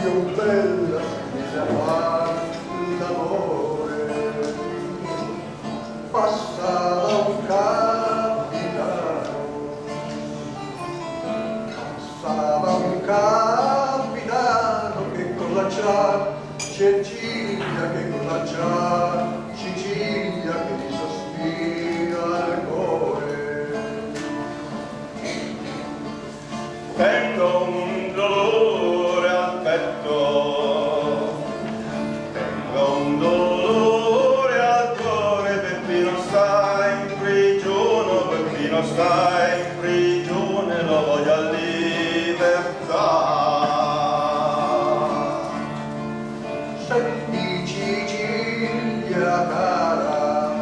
Dio bella Cecilia fa l'amore. Passava un capitano, che cosa c'ha? Cecilia, che cosa c'ha? Cecilia che mi sospira al cuore. Tengo un dolore al petto, tengo un dolore al cuore, Peppino sta in prigione, Peppino sta in prigione, lo voglio a libertà. Senti Cecilia cara,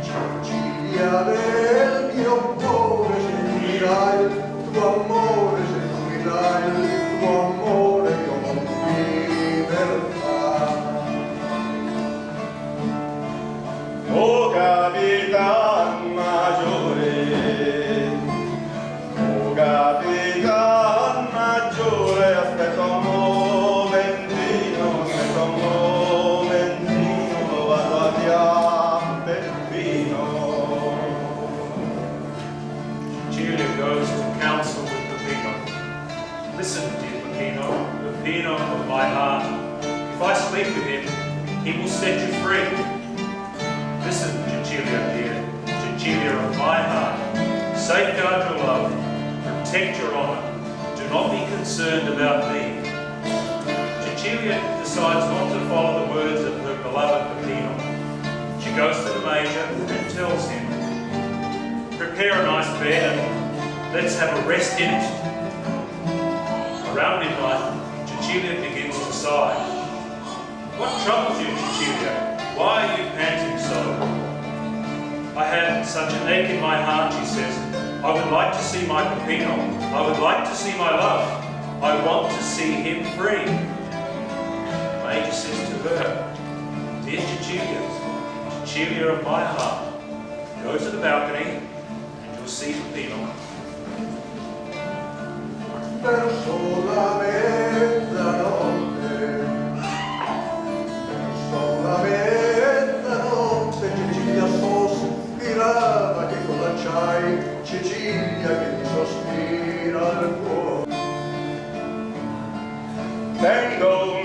Cecilia del mio cuore, seguirai il tuo amore, seguirai il tuo amore, io non libertà. Oh capitan maggiore, oh capitan maggiore, aspetta un momentino, vado a via Peppino. Cecilia goes to counsel with Peppino. Listen, dear Peppino, Peppino of my heart. If I speak with him, he will set you free. Listen, Cecilia dear, Cecilia of my heart. Safeguard your love, protect your honour. Do not be concerned about me. Cecilia decides not to follow the words of her beloved Peppino. She goes to the Major and tells him, prepare a nice bed and let's have a rest in it. Around midnight, Cecilia begins to sigh. What troubles you, Cecilia? Why are you panting so? I have such an ache in my heart, she says. I would like to see my Peppino. I would like to see my love. I want to see him free. The Major says to her, dear Cecilia, Cecilia of my heart, go to the balcony and you'll see Peppino. Verso la mezzanotte, Cecilia sospirava, che cosa c'hai? Cecilia che mi sospira al cuore. Tengo